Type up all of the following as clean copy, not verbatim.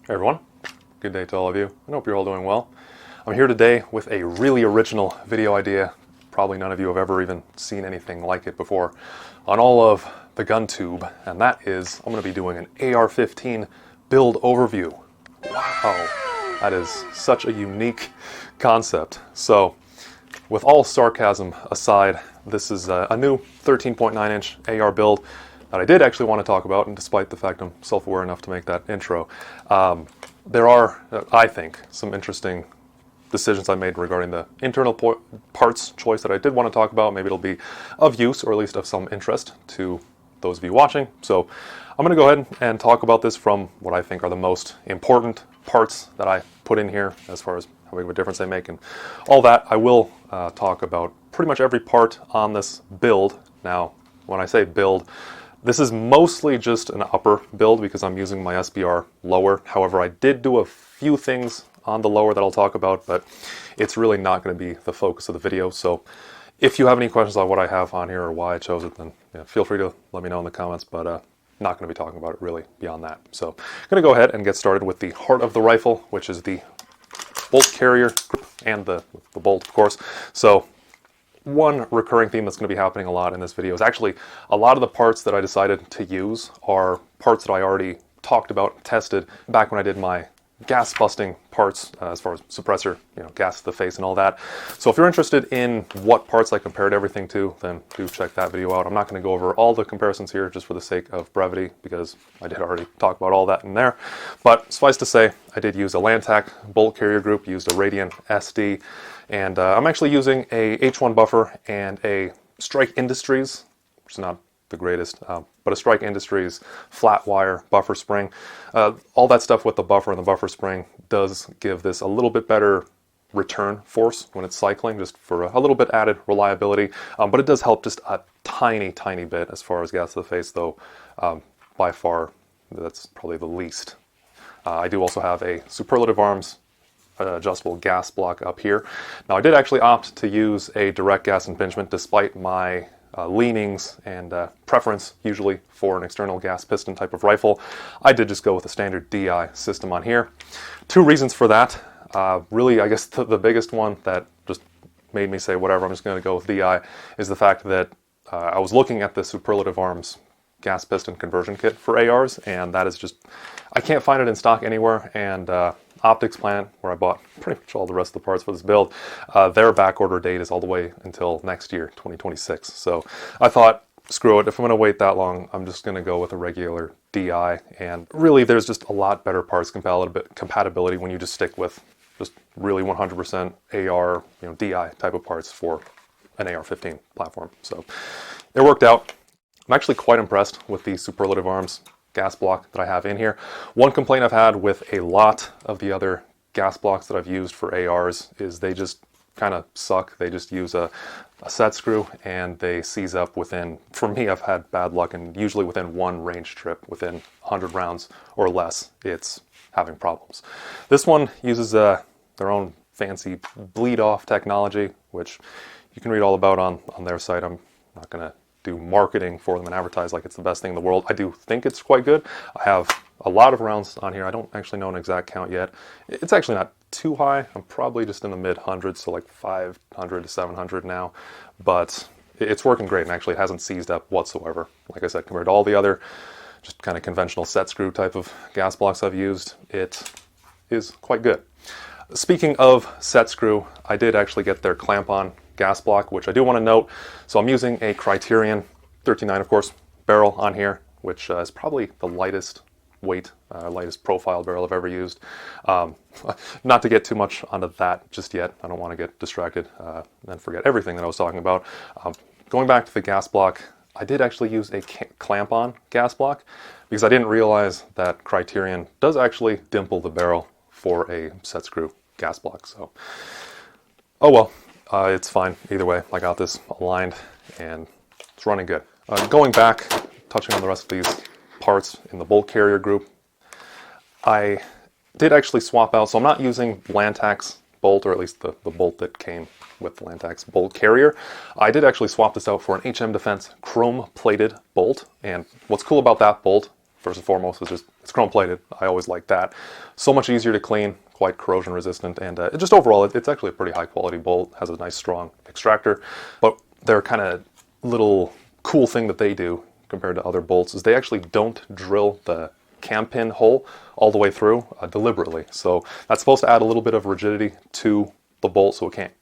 Hey everyone, good day to all of you. I hope you're all doing well. I'm here today with a really original video idea. Probably none of you have ever even seen anything like it before on all of the gun tube, and that is I'm going to be doing an AR-15 build overview. Wow, that is such a unique concept. So with all sarcasm aside, this is a new 13.9-inch AR build that I did actually want to talk about, and despite the fact I'm self-aware enough to make that intro, there are, I think, some interesting decisions I made regarding the internal parts choice that I did want to talk about. Maybe it'll be of use, or at least of some interest to those of you watching. So I'm going to go ahead and talk about this from what I think are the most important parts that I put in here, as far as how big of a difference they make and all that. I will talk about pretty much every part on this build. Now, when I say build, this is mostly just an upper build because I'm using my SBR lower. However, I did do a few things on the lower that I'll talk about, but it's really not going to be the focus of the video. So if you have any questions on what I have on here or why I chose it, then feel free to let me know in the comments, but not going to be talking about it really beyond that. So I'm going to go ahead and get started with the heart of the rifle, which is the bolt carrier and the bolt, of course. So one recurring theme that's going to be happening a lot in this video is actually a lot of the parts that I decided to use are parts that I already talked about and tested back when I did my gas busting parts, as far as suppressor, gas to the face and all that. So if you're interested in what parts I compared everything to, then do check that video out. I'm not going to go over all the comparisons here just for the sake of brevity, because I did already talk about all that in there. But suffice to say, I did use a Lantac bolt carrier group, used a Radian SD, and I'm actually using a H1 buffer and a Strike Industries, which is not the greatest, but a Strike Industries flat wire buffer spring. All that stuff with the buffer and the buffer spring does give this a little bit better return force when it's cycling, just for a little bit added reliability, but it does help just a tiny bit as far as gas to the face, though by far that's probably the least. I do also have a Superlative Arms adjustable gas block up here. Now I did actually opt to use a direct gas impingement despite my leanings and preference usually for an external gas piston type of rifle. I did just go with a standard DI system on here. Two reasons for that. Really, I guess the biggest one that just made me say whatever, I'm just going to go with DI, is the fact that I was looking at the Superlative Arms gas piston conversion kit for ARs, and that is just, I can't find it in stock anywhere, and Optic's plant, where I bought pretty much all the rest of the parts for this build, their back order date is all the way until next year, 2026. So I thought, screw it, if I'm going to wait that long, I'm just going to go with a regular DI. And really, there's just a lot better parts compatibility when you just stick with just really 100% AR, DI type of parts for an AR-15 platform. So it worked out. I'm actually quite impressed with the Superlative Arms gas block that I have in here. One complaint I've had with a lot of the other gas blocks that I've used for ARs is they just kind of suck. They just use a set screw and they seize up within, for me, I've had bad luck, and usually within one range trip, within 100 rounds or less, it's having problems. This one uses their own fancy bleed off technology, which you can read all about on their site. I'm not going to do marketing for them and advertise like it's the best thing in the world. I do think it's quite good. I have a lot of rounds on here. I don't actually know an exact count yet. It's actually not too high. I'm probably just in the mid hundreds, so like 500 to 700 now, but it's working great, and actually it hasn't seized up whatsoever. Like I said, compared to all the other just kind of conventional set screw type of gas blocks I've used, it is quite good. Speaking of set screw, I did actually get their clamp-on gas block, which I do want to note. So I'm using a Criterion 39, of course, barrel on here, which is probably the lightest weight, lightest profile barrel I've ever used. Not to get too much onto that just yet. I don't want to get distracted and forget everything that I was talking about. Going back to the gas block, I did actually use a clamp-on gas block because I didn't realize that Criterion does actually dimple the barrel for a set screw gas block. So, oh well. It's fine either way. I got this aligned and it's running good. Going back, touching on the rest of these parts in the bolt carrier group, I did actually swap out, so I'm not using Lantac's bolt, or at least the bolt that came with the Lantac's bolt carrier. I did actually swap this out for an HM Defense chrome plated bolt, and what's cool about that bolt, first and foremost, is just it's chrome plated. I always like that. So much easier to clean, quite corrosion resistant, and just overall, it's actually a pretty high quality bolt. Has a nice strong extractor, but their kind of little cool thing that they do compared to other bolts is they actually don't drill the cam pin hole all the way through deliberately. So that's supposed to add a little bit of rigidity to the bolt, so it can't,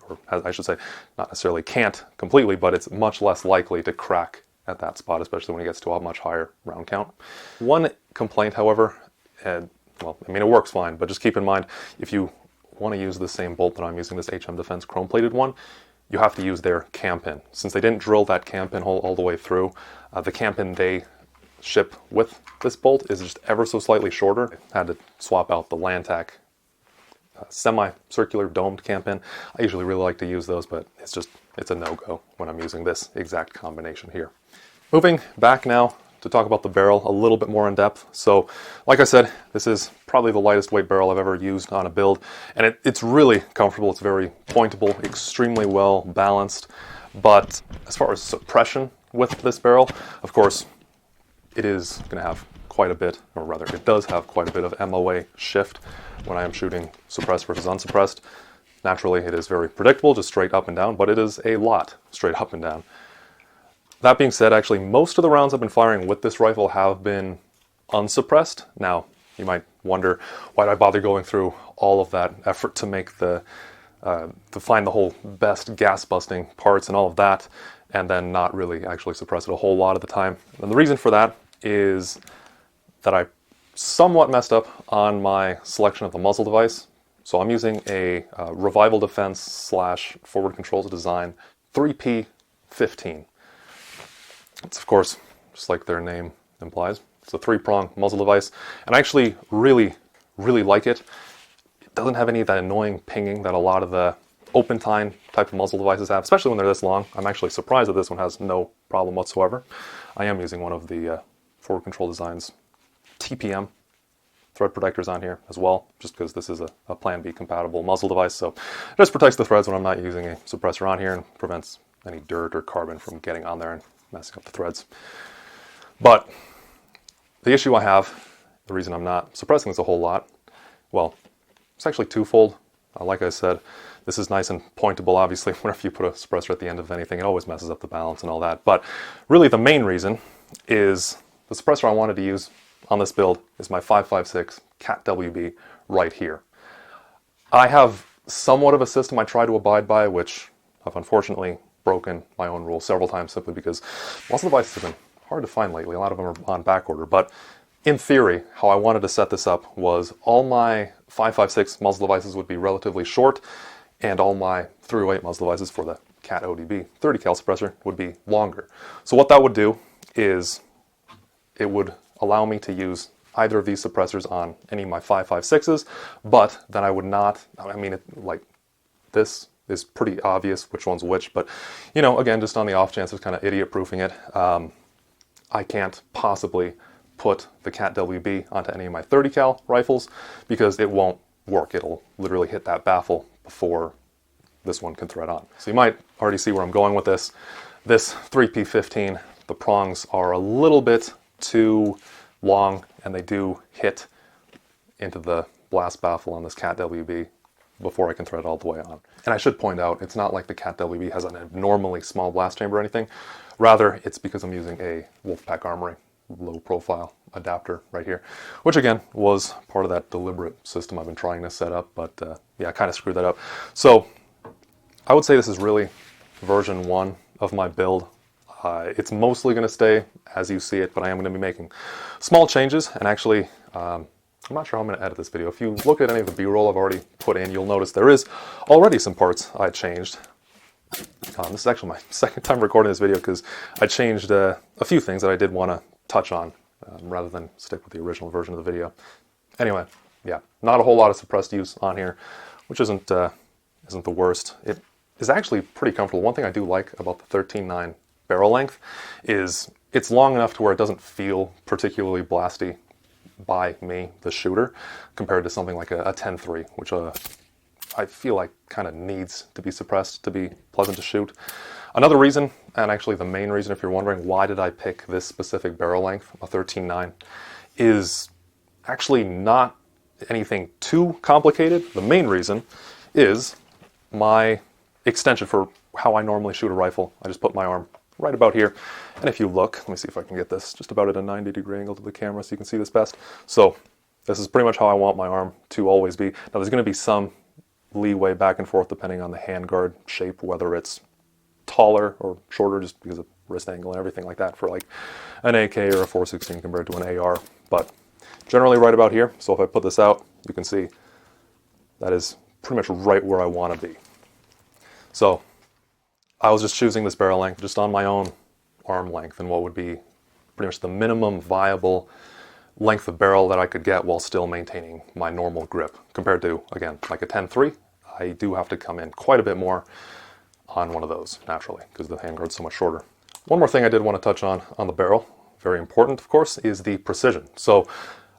or I should say, not necessarily can't completely, but it's much less likely to crack at that spot, especially when it gets to a much higher round count. One complaint, however, well, I mean, it works fine, but just keep in mind, if you want to use the same bolt that I'm using, this HM Defense chrome-plated one, you have to use their cam pin. Since they didn't drill that cam pin hole all the way through, the cam pin they ship with this bolt is just ever so slightly shorter. I had to swap out the Lantac semi-circular domed cam pin. I usually really like to use those, but it's a no-go when I'm using this exact combination here. Moving back now to talk about the barrel a little bit more in depth. So, like I said, this is probably the lightest weight barrel I've ever used on a build, and it's really comfortable. It's very pointable, extremely well balanced. But as far as suppression with this barrel, of course, it is going to have quite a bit, or rather, it does have quite a bit of MOA shift when I am shooting suppressed versus unsuppressed. Naturally, it is very predictable, just straight up and down, but it is a lot straight up and down. That being said, actually, most of the rounds I've been firing with this rifle have been unsuppressed. Now, you might wonder, why did I bother going through all of that effort to make to find the whole best gas-busting parts and all of that, and then not really actually suppress it a whole lot of the time? And the reason for that is that I somewhat messed up on my selection of the muzzle device. So I'm using a Revival Defense / Forward Controls Design 3P15. It's, of course, just like their name implies. It's a 3-prong muzzle device, and I actually really, really like it. It doesn't have any of that annoying pinging that a lot of the open tine type of muzzle devices have, especially when they're this long. I'm actually surprised that this one has no problem whatsoever. I am using one of the Forward Control Designs TPM thread protectors on here as well, just because this is a Plan B compatible muzzle device, so it just protects the threads when I'm not using a suppressor on here and prevents any dirt or carbon from getting on there and messing up the threads. But the issue I have, the reason I'm not suppressing this a whole lot, well, it's actually twofold. Like I said, this is nice and pointable. Obviously, whenever you put a suppressor at the end of anything, it always messes up the balance and all that. But really the main reason is the suppressor I wanted to use on this build is my 5.56 Cat WB right here. I have somewhat of a system I try to abide by, which I've unfortunately broken my own rules several times simply because muzzle devices have been hard to find lately. A lot of them are on back order. But in theory, how I wanted to set this up was all my 5.56 muzzle devices would be relatively short, and all my 308 muzzle devices for the Cat ODB 30 cal suppressor would be longer. So what that would do is it would allow me to use either of these suppressors on any of my 5.56s, but then I would not, I mean, like this is pretty obvious which one's which, but you know, again, just on the off chance of kind of idiot proofing it, I can't possibly put the Cat WB onto any of my 30 cal rifles because it won't work. It'll literally hit that baffle before this one can thread on. So you might already see where I'm going with this. This 3P15, the prongs are a little bit too long and they do hit into the blast baffle on this Cat WB before I can thread it all the way on. And I should point out, it's not like the Cat WB has an abnormally small blast chamber or anything. Rather, it's because I'm using a Wolfpack Armory low profile adapter right here, which again was part of that deliberate system I've been trying to set up, but yeah, I kind of screwed that up. So I would say this is really version 1 of my build. It's mostly going to stay as you see it, but I am going to be making small changes, and actually I'm not sure how I'm going to edit this video. If you look at any of the B-roll I've already put in, you'll notice there is already some parts I changed. This is actually my second time recording this video because I changed a few things that I did want to touch on rather than stick with the original version of the video. Anyway, yeah, not a whole lot of suppressed use on here, which isn't the worst. It is actually pretty comfortable. One thing I do like about the 13.9 barrel length is it's long enough to where it doesn't feel particularly blasty by me, the shooter, compared to something like a 10.3, which I feel like kind of needs to be suppressed to be pleasant to shoot. Another reason, and actually the main reason if you're wondering why did I pick this specific barrel length, a 13.9, is actually not anything too complicated. The main reason is my extension for how I normally shoot a rifle. I just put my arm right about here, and if you look, let me see if I can get this just about at a 90-degree angle to the camera so you can see this best. So this is pretty much how I want my arm to always be. Now there's going to be some leeway back and forth depending on the handguard shape, whether it's taller or shorter just because of wrist angle and everything like that for like an AK or a 416 compared to an AR, but generally right about here. So if I put this out, you can see that is pretty much right where I want to be. So I was just choosing this barrel length just on my own arm length and what would be pretty much the minimum viable length of barrel that I could get while still maintaining my normal grip. Compared to, again, like a 10.3, I do have to come in quite a bit more on one of those, naturally, because the handguard's so much shorter. One more thing I did want to touch on the barrel, very important, of course, is the precision. So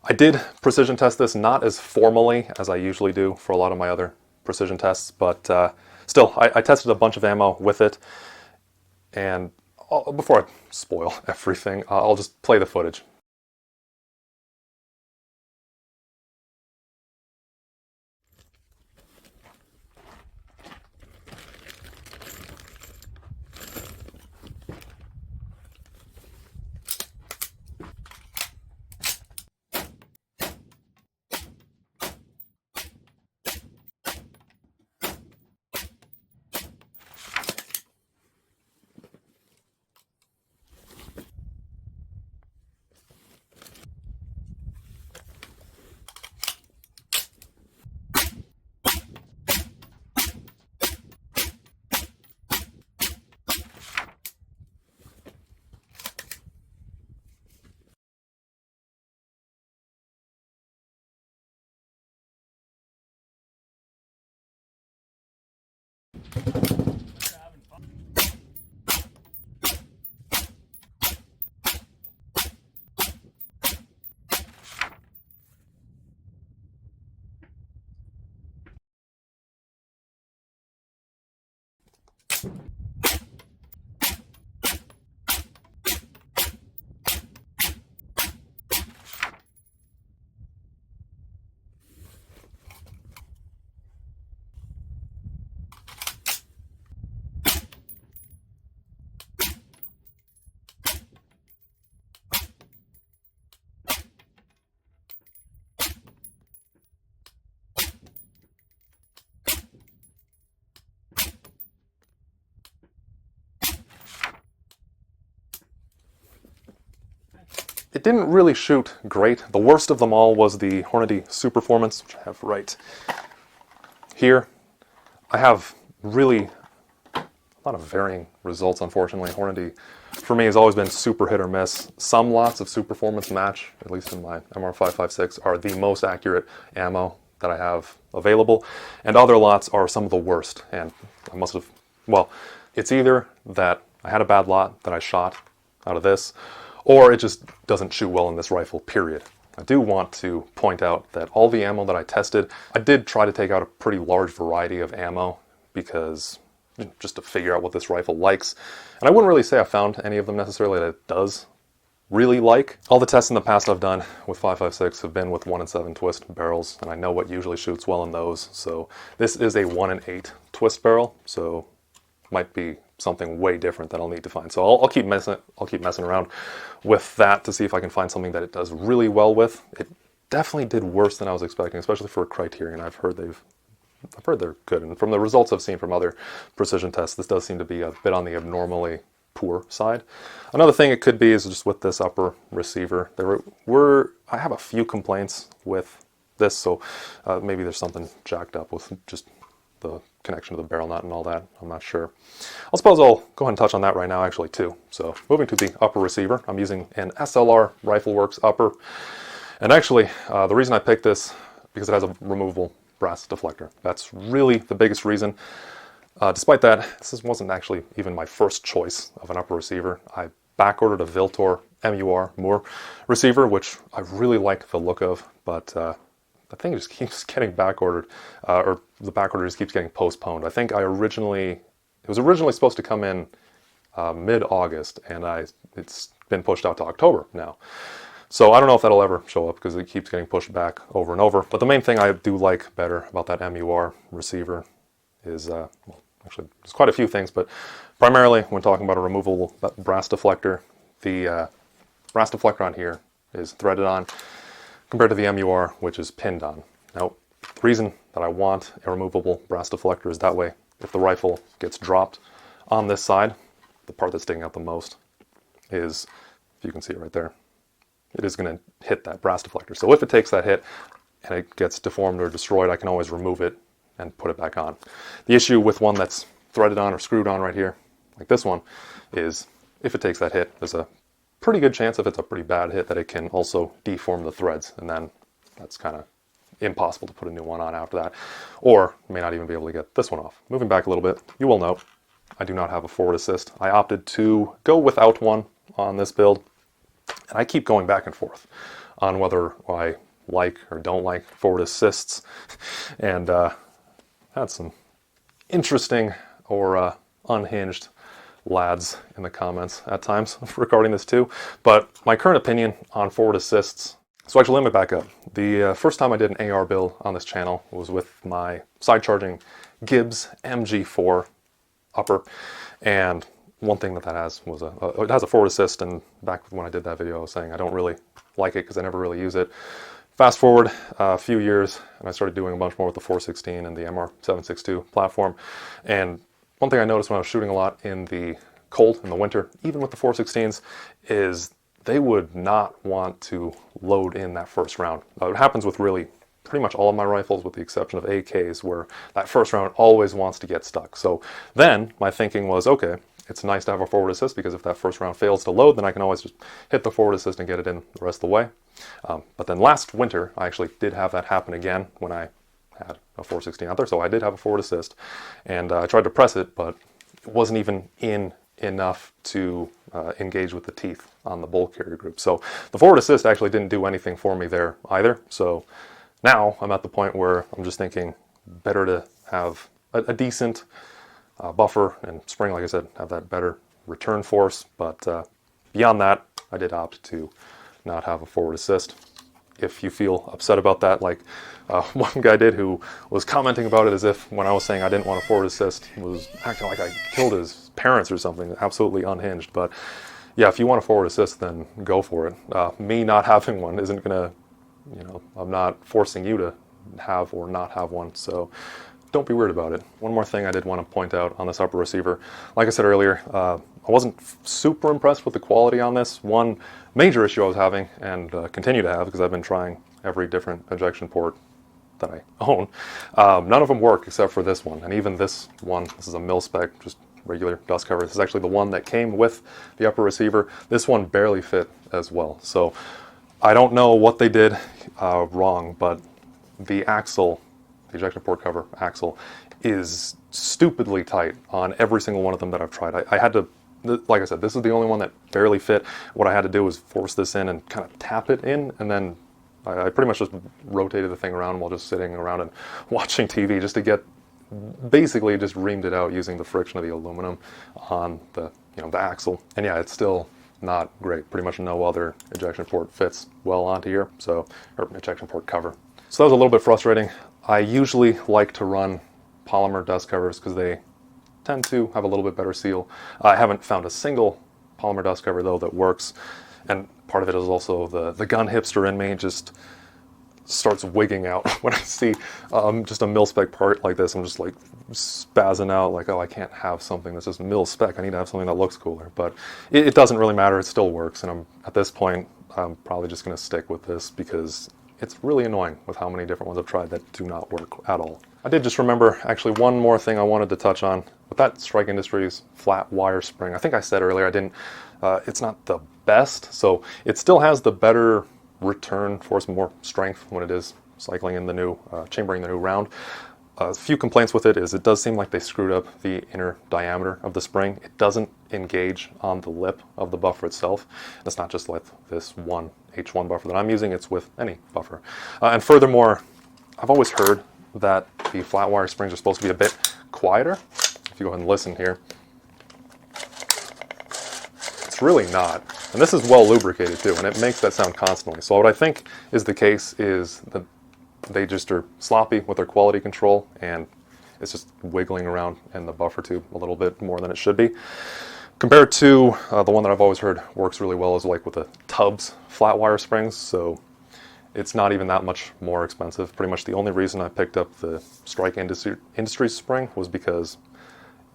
I did precision test this, not as formally as I usually do for a lot of my other precision tests, but still, I tested a bunch of ammo with it, and before I spoil everything, I'll just play the footage. It didn't really shoot great. The worst of them all was the Hornady Superformance, which I have right here. I have really a lot of varying results, unfortunately. Hornady, for me, has always been super hit or miss. Some lots of Superformance match, at least in my MR556, are the most accurate ammo that I have available, and other lots are some of the worst. And I must have, well, it's either that I had a bad lot that I shot out of this, or it just doesn't shoot well in this rifle, period. I do want to point out that all the ammo that I tested, I did try to take out a pretty large variety of ammo because just to figure out what this rifle likes. And I wouldn't really say I found any of them necessarily that it does really like. All the tests in the past I've done with 5.56 have been with 1 in 7 twist barrels, and I know what usually shoots well in those. So this is a 1 in 8 twist barrel, so might be something way different that I'll need to find. So I'll keep messing around with that to see if I can find something that it does really well with. It definitely did worse than I was expecting, especially for a Criterion. I've heard they're good, and from the results I've seen from other precision tests, this does seem to be a bit on the abnormally poor side. Another thing it could be is just with this upper receiver. I have a few complaints with this, so maybe there's something jacked up with just the connection to the barrel nut and all that. I'm not sure. I suppose I'll go ahead and touch on that right now actually too. So moving to the upper receiver, I'm using an SLR Rifleworks upper. And actually, the reason I picked this, because it has a removable brass deflector. That's really the biggest reason. Despite that, this wasn't actually even my first choice of an upper receiver. I back-ordered a Viltor MUR Moore receiver, which I really like the look of, but the thing just keeps getting back-ordered, or the back order just keeps getting postponed. I think it was originally supposed to come in mid-August, and it's been pushed out to October now. So I don't know if that'll ever show up because it keeps getting pushed back over and over. But the main thing I do like better about that MUR receiver is, well, actually, there's quite a few things, but primarily when talking about a removable brass deflector, the brass deflector on here is threaded on compared to the MUR, which is pinned on. Now, the reason that I want a removable brass deflector is that way, if the rifle gets dropped on this side, the part that's sticking out the most is, if you can see it right there, it is going to hit that brass deflector. So if it takes that hit and it gets deformed or destroyed, I can always remove it and put it back on. The issue with one that's threaded on or screwed on right here, like this one, is if it takes that hit, there's a pretty good chance, if it's a pretty bad hit, that it can also deform the threads, and then that's kind of impossible to put a new one on after that, or you may not even be able to get this one off. Moving back a little bit, you will note I do not have a forward assist. I opted to go without one on this build, and I keep going back and forth on whether I like or don't like forward assists, and had some interesting or unhinged lads in the comments at times regarding this too. But my current opinion on forward assists, so actually let me back up. The first time I did an AR build on this channel was with my side charging Gibbs MG4 upper, and one thing that has was it has a forward assist, and back when I did that video I was saying I don't really like it because I never really use it. Fast forward a few years and I started doing a bunch more with the 416 and the AR-15 platform, and one thing I noticed when I was shooting a lot in the cold, in the winter, even with the 416s, is they would not want to load in that first round. It happens with really pretty much all of my rifles with the exception of AKs, where that first round always wants to get stuck. So then my thinking was, okay, it's nice to have a forward assist because if that first round fails to load, then I can always just hit the forward assist and get it in the rest of the way. But then last winter, I actually did have that happen again when I had a 416 out there, so I did have a forward assist, and I tried to press it, but it wasn't even in enough to engage with the teeth on the bolt carrier group. So the forward assist actually didn't do anything for me there either. So now I'm at the point where I'm just thinking better to have a decent buffer and spring, like I said, have that better return force. But beyond that, I did opt to not have a forward assist. If you feel upset about that, like one guy did who was commenting about it as if when I was saying I didn't want a forward assist, was acting like I killed his parents or something, absolutely unhinged. But yeah, if you want a forward assist, then go for it. Me not having one isn't gonna, I'm not forcing you to have or not have one, so don't be weird about it. One more thing I did want to point out on this upper receiver. Like I said earlier, I wasn't super impressed with the quality on this. One major issue I was having, and continue to have because I've been trying every different ejection port that I own, none of them work except for this one. And even this one, this is a mil-spec, just regular dust cover. This is actually the one that came with the upper receiver. This one barely fit as well. So I don't know what they did wrong, but the axle, the ejection port cover axle, is stupidly tight on every single one of them that I've tried. I had to, like I said, this is the only one that barely fit. What I had to do was force this in and kind of tap it in, and then I pretty much just rotated the thing around while just sitting around and watching TV just to get, basically just reamed it out using the friction of the aluminum on the, the axle. And yeah, it's still not great. Pretty much no other ejection port fits well onto here, so, or ejection port cover. So that was a little bit frustrating. I usually like to run polymer dust covers because they tend to have a little bit better seal. I haven't found a single polymer dust cover though that works, and part of it is also the gun hipster in me just starts wigging out when I see just a mil-spec part like this. I'm just like spazzing out like, oh, I can't have something that's just mil-spec. I need to have something that looks cooler. But it doesn't really matter. It still works, and at this point I'm probably just going to stick with this because it's really annoying with how many different ones I've tried that do not work at all. I did just remember actually one more thing I wanted to touch on with that Strike Industries flat wire spring. I think I said earlier I didn't, it's not the best, so it still has the better return force, more strength when it is cycling in the new, chambering the new round. A few complaints with it is it does seem like they screwed up the inner diameter of the spring. It doesn't engage on the lip of the buffer itself. It's not just like this one H1 buffer that I'm using, it's with any buffer. And furthermore, I've always heard that the flat wire springs are supposed to be a bit quieter. If you go ahead and listen here. it's really not. And this is well lubricated too, and it makes that sound constantly. So what I think is the case is that they just are sloppy with their quality control, and it's just wiggling around in the buffer tube a little bit more than it should be. Compared to the one that I've always heard works really well is like with the Tubbs flat wire springs. So it's not even that much more expensive. Pretty much the only reason I picked up the Strike Industries spring was because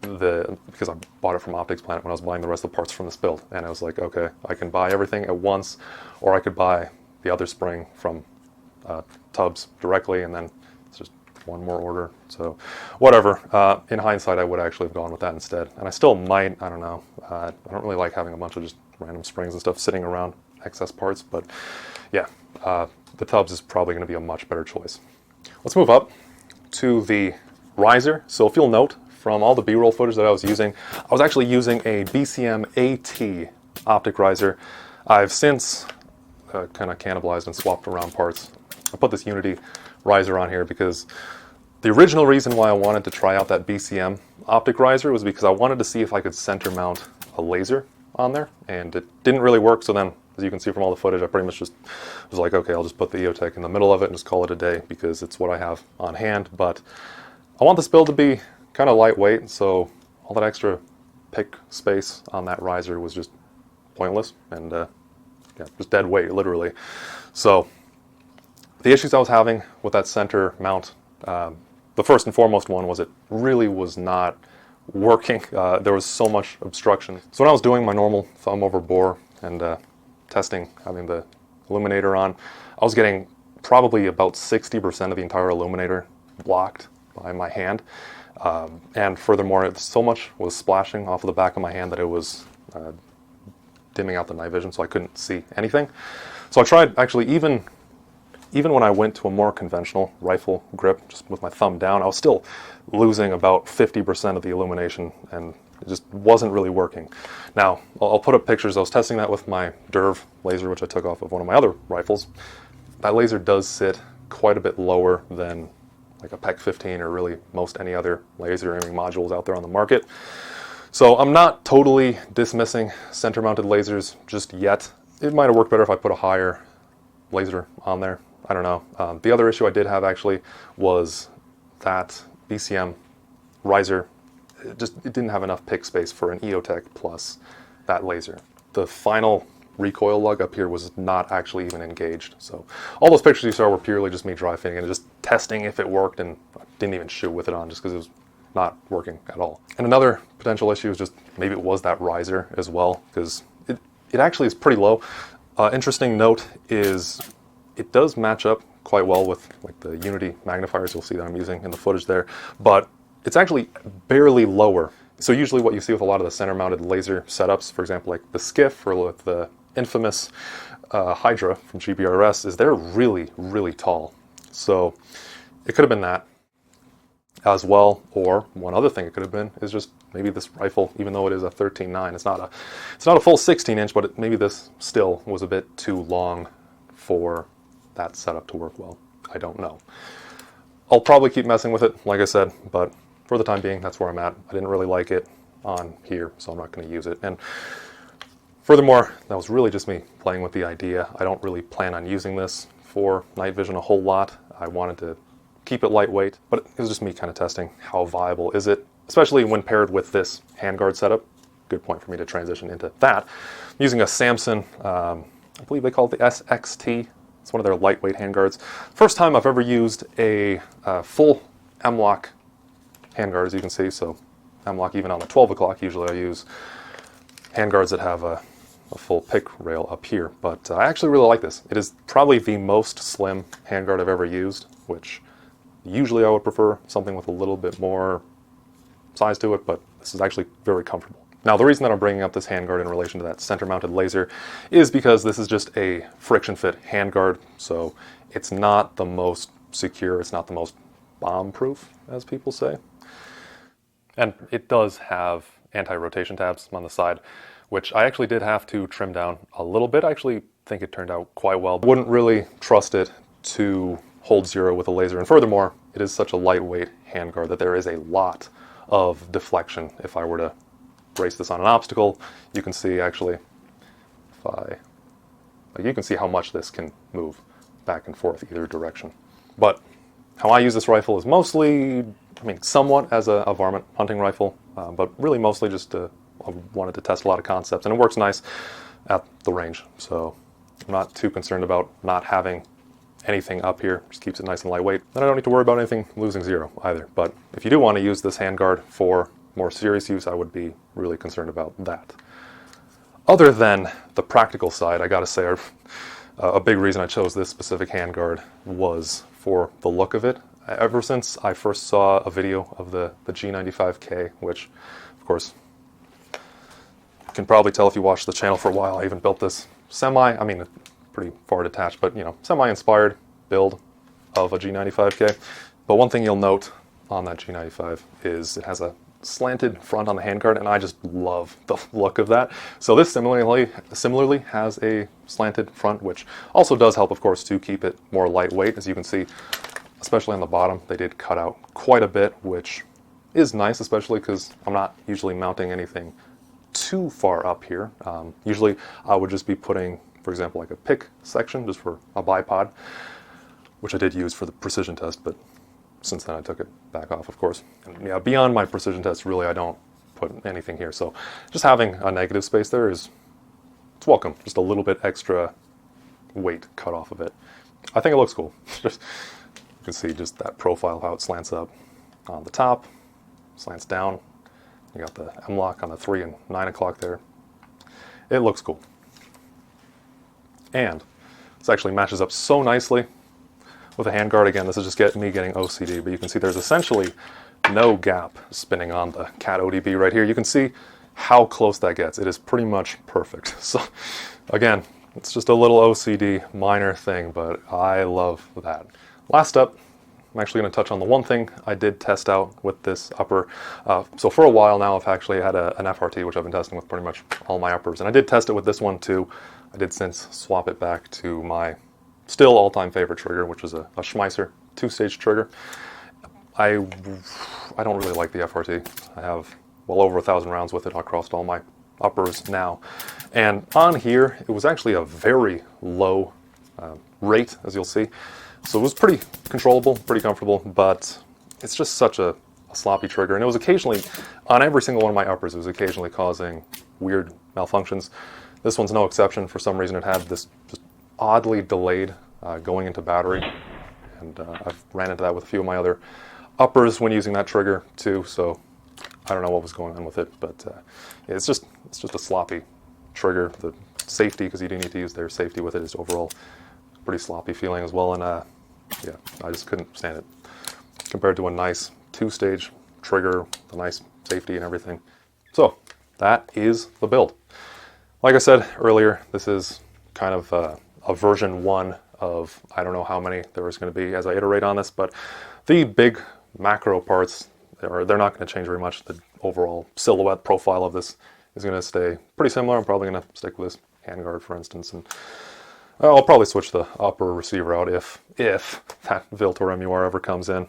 I bought it from Optic's Planet when I was buying the rest of the parts from this build. And I was like, okay, I can buy everything at once, or I could buy the other spring from Tubbs directly, and then it's just one more order. So whatever. In hindsight, I would actually have gone with that instead. And I still might, I don't know. I don't really like having a bunch of just random springs and stuff sitting around, excess parts, but yeah, the Tubbs is probably going to be a much better choice. Let's move up to the riser. So if you'll note, from all the B-roll footage that I was using, I was actually using a BCM AT optic riser. I've since kind of cannibalized and swapped around parts. I put this Unity riser on here because the original reason why I wanted to try out that BCM optic riser was because I wanted to see if I could center mount a laser on there, and it didn't really work. So then, as you can see from all the footage, I pretty much just was like, okay, I'll just put the EOTech in the middle of it and just call it a day because it's what I have on hand. But I want this build to be kind of lightweight, so all that extra pick space on that riser was just pointless and yeah, just dead weight, literally. So the issues I was having with that center mount, the first and foremost one was it really was not working. There was so much obstruction. So when I was doing my normal thumb over bore and testing, having the illuminator on, I was getting probably about 60% of the entire illuminator blocked by my hand. And furthermore, so much was splashing off of the back of my hand that it was dimming out the night vision, so I couldn't see anything. So I tried, actually, even when I went to a more conventional rifle grip, just with my thumb down, I was still losing about 50% of the illumination, and it just wasn't really working. Now, I'll put up pictures. I was testing that with my Derv laser, which I took off of one of my other rifles. That laser does sit quite a bit lower than like a PEC-15 or really most any other laser aiming modules out there on the market. So I'm not totally dismissing center mounted lasers just yet. It might have worked better if I put a higher laser on there. I don't know. The other issue I did have actually was that BCM riser, it didn't have enough pick space for an EOTech plus that laser. The final recoil lug up here was not actually even engaged. So all those pictures you saw were purely just me dry fitting and just testing if it worked, and I didn't even shoot with it on just because it was not working at all. And another potential issue is just maybe it was that riser as well, because it actually is pretty low. Interesting note is it does match up quite well with like the Unity magnifiers you'll see that I'm using in the footage there, but it's actually barely lower. So usually what you see with a lot of the center mounted laser setups, for example like the Skiff or with the infamous Hydra from GBRS, is they're really, really tall. So it could have been that as well, or one other thing it could have been is just maybe this rifle, even though it is a 13.9, it's not a full 16-inch, but maybe this still was a bit too long for that setup to work well. I don't know. I'll probably keep messing with it, like I said, but for the time being, that's where I'm at. I didn't really like it on here, so I'm not going to use it. And furthermore, that was really just me playing with the idea. I don't really plan on using this for night vision a whole lot. I wanted to keep it lightweight, but it was just me kind of testing how viable is it, especially when paired with this handguard setup. Good point for me to transition into that. I'm using a Samson, I believe they call it the SXT. It's one of their lightweight handguards. First time I've ever used a full M-lock handguard, as you can see. So M-lock even on the 12 o'clock. Usually I use handguards that have a full pick rail up here, but I actually really like this. It is probably the most slim handguard I've ever used, which usually I would prefer something with a little bit more size to it, but this is actually very comfortable. Now, the reason that I'm bringing up this handguard in relation to that center-mounted laser is because this is just a friction-fit handguard, so it's not the most secure, it's not the most bomb-proof, as people say. And it does have anti-rotation tabs on the side, which I actually did have to trim down a little bit. I actually think it turned out quite well. I wouldn't really trust it to hold zero with a laser, and furthermore, it is such a lightweight handguard that there is a lot of deflection if I were to brace this on an obstacle. You can see actually like you can see how much this can move back and forth either direction. But how I use this rifle is mostly, I mean, somewhat as a varmint hunting rifle, but really mostly just I wanted to test a lot of concepts, and it works nice at the range. So I'm not too concerned about not having anything up here. Just keeps it nice and lightweight. Then I don't need to worry about anything losing zero either. But if you do want to use this handguard for more serious use, I would be really concerned about that. Other than the practical side, I gotta say, a big reason I chose this specific handguard was for the look of it. Ever since I first saw a video of the G95K, which, of course, you can probably tell if you watched the channel for a while, I even built this I mean, pretty far detached, but, you know, semi-inspired build of a G95K. But one thing you'll note on that G95 is it has a slanted front on the handguard, and I just love the look of that. So this similarly has a slanted front, which also does help, of course, to keep it more lightweight. As you can see, especially on the bottom, they did cut out quite a bit, which is nice, especially because I'm not usually mounting anything too far up here. Usually I would just be putting, for example, like a pick section just for a bipod, which I did use for the precision test, but since then I took it back off, of course. And yeah, beyond my precision test, really I don't put anything here. So just having a negative space there it's welcome. Just a little bit extra weight cut off of it. I think it looks cool. Just, you can see just that profile, how it slants up on the top, slants down. You got the M-lock on the 3 and 9 o'clock there. It looks cool. And this actually matches up so nicely with a handguard. Again, this is just me getting OCD, but you can see there's essentially no gap spinning on the Cat ODB right here. You can see how close that gets. It is pretty much perfect. So again, it's just a little OCD minor thing, but I love that. Last up, I'm actually going to touch on the one thing I did test out with this upper. So for a while now, I've actually had an FRT, which I've been testing with pretty much all my uppers. And I did test it with this one too. I did since swap it back to my still all-time favorite trigger, which is a Schmeisser 2-stage trigger. I don't really like the FRT. I have well over 1,000 rounds with it across all my uppers now. And on here, it was actually a very low rate, as you'll see. So it was pretty controllable, pretty comfortable, but it's just such a sloppy trigger. And it was occasionally, on every single one of my uppers, it was occasionally causing weird malfunctions. This one's no exception. For some reason, it had this just oddly delayed going into battery. And I've ran into that with a few of my other uppers when using that trigger too. So I don't know what was going on with it, but yeah, it's just a sloppy trigger. The safety, because you do need to use their safety with it, is overall pretty sloppy feeling as well. And yeah, I just couldn't stand it compared to a nice 2-stage trigger, the nice safety and everything. So that is the build. Like I said earlier, this is kind of a version 1 of I don't know how many there was going to be as I iterate on this, but the big macro parts, they're not going to change very much. The overall silhouette profile of this is going to stay pretty similar. I'm probably going to stick with this handguard, for instance, and I'll probably switch the upper receiver out if that Viltor MUR ever comes in.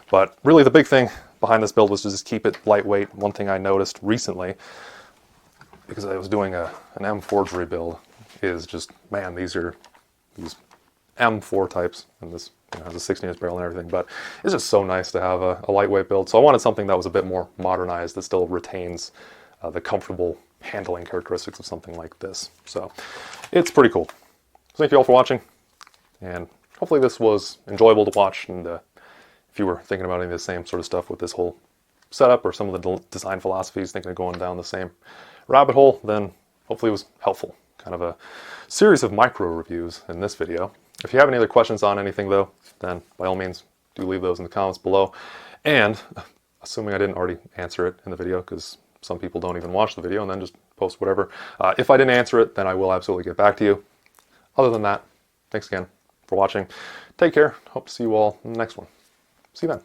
But really the big thing behind this build was to just keep it lightweight. One thing I noticed recently, because I was doing an M forgery build, is just, man, these M4 types, and this has a 16-inch barrel and everything, but it's just so nice to have a lightweight build. So I wanted something that was a bit more modernized, that still retains the comfortable handling characteristics of something like this. So it's pretty cool. So thank you all for watching, and hopefully this was enjoyable to watch, and if you were thinking about any of the same sort of stuff with this whole setup or some of the design philosophies, thinking of going down the same rabbit hole, then hopefully it was helpful. Kind of a series of micro reviews in this video. If you have any other questions on anything though, then by all means do leave those in the comments below. And assuming I didn't already answer it in the video, because some people don't even watch the video and then just post whatever. If I didn't answer it, then I will absolutely get back to you. Other than that, thanks again for watching. Take care. Hope to see you all in the next one. See you then.